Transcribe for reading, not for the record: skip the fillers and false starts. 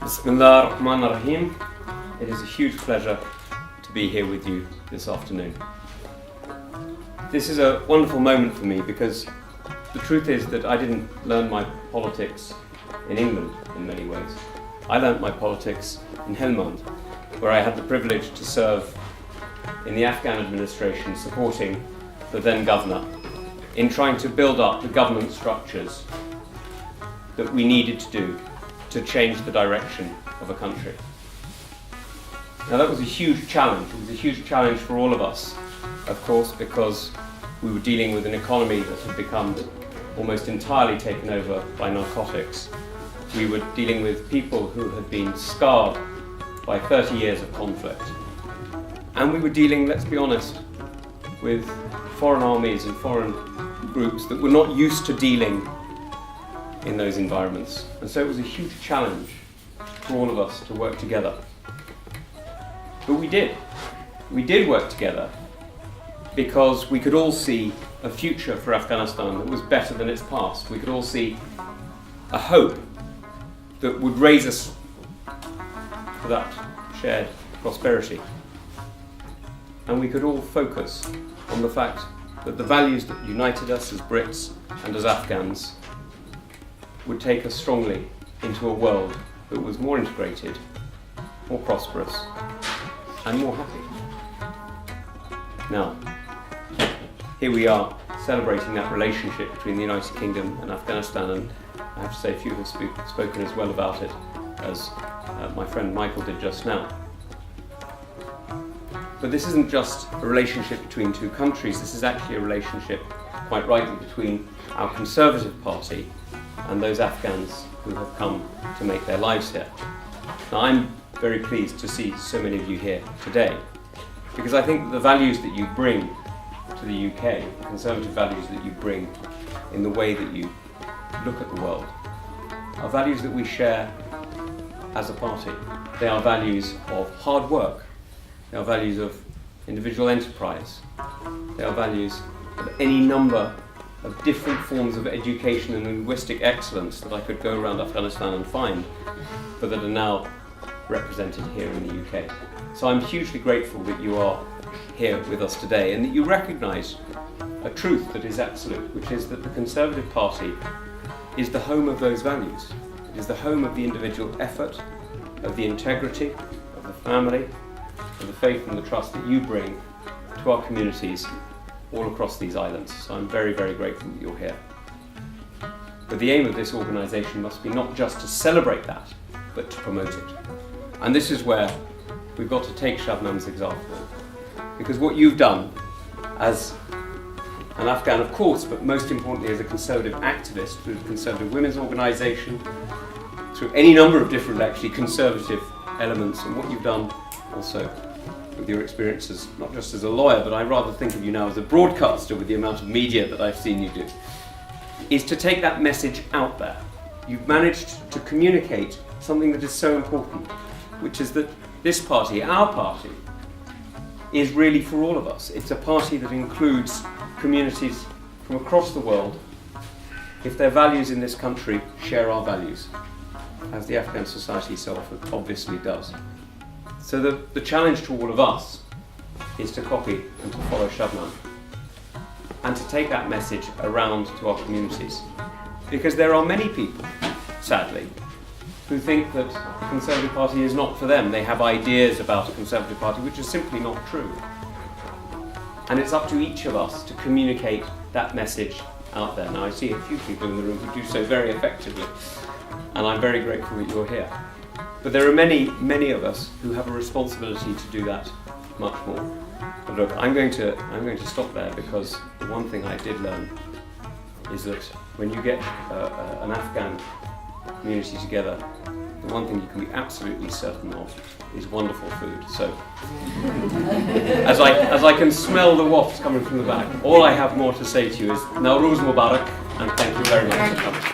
Bismillah ar-Rahman ar-Rahim. It is a huge pleasure to be here with you this afternoon. This is a wonderful moment for me because the truth is that I didn't learn my politics in England in many ways. I learned my politics in Helmand, where I had the privilege to serve in the Afghan administration supporting the then governor in trying to build up the government structures that we needed to do to change the direction of a country. Now that was a huge challenge. It was a huge challenge for all of us, of course, because we were dealing with an economy that had become almost entirely taken over by narcotics. We were dealing with people who had been scarred by 30 years of conflict. And we were dealing, let's be honest, with foreign armies and foreign groups that were not used to dealing in those environments. And so it was a huge challenge for all of us to work together. But we did. We did work together because we could all see a future for Afghanistan that was better than its past. We could all see a hope that would raise us for that shared prosperity. And we could all focus on the fact that the values that united us as Brits and as Afghans would take us strongly into a world that was more integrated, more prosperous, and more happy. Now, here we are celebrating that relationship between the United Kingdom and Afghanistan, and I have to say a few have spoken as well about it as my friend Michael did just now. But this isn't just a relationship between two countries, this is actually a relationship, quite rightly, between our Conservative Party and those Afghans who have come to make their lives here. Now, I'm very pleased to see so many of you here today, because I think that the values that you bring to the UK, the Conservative values that you bring in the way that you look at the world, are values that we share as a party. They are values of hard work, they are values of individual enterprise, they are values of any number of different forms of education and linguistic excellence that I could go around Afghanistan and find, but that are now represented here in the UK. So I'm hugely grateful that you are here with us today and that you recognise a truth that is absolute, which is that the Conservative Party is the home of those values. It is the home of the individual effort, of the integrity, of the family, of the faith and the trust that you bring to our communities all across these islands. So I'm very, very grateful that you're here. But the aim of this organisation must be not just to celebrate that, but to promote it. And this is where we've got to take Shabnam's example. Because what you've done as an Afghan, of course, but most importantly as a Conservative activist through the Conservative Women's Organisation, through any number of different actually Conservative elements, and what you've done also with your experiences, not just as a lawyer, but I rather think of you now as a broadcaster with the amount of media that I've seen you do, is to take that message out there. You've managed to communicate something that is so important, which is that this party, our party, is really for all of us. It's a party that includes communities from across the world if their values in this country share our values, as the Afghan society so obviously does. So the challenge to all of us is to copy and to follow Shabnam and to take that message around to our communities. Because there are many people, sadly, who think that the Conservative Party is not for them. They have ideas about a Conservative Party which are simply not true. And it's up to each of us to communicate that message out there. Now I see a few people in the room who do so very effectively, and I'm very grateful that you're here. But there are many, many of us who have a responsibility to do that much more. But look, I'm going to stop there, because the one thing I did learn is that when you get an Afghan community together, the one thing you can be absolutely certain of is wonderful food. So, as I can smell the wafts coming from the back, all I have more to say to you is Nowruz Mubarak, and thank you very much for coming.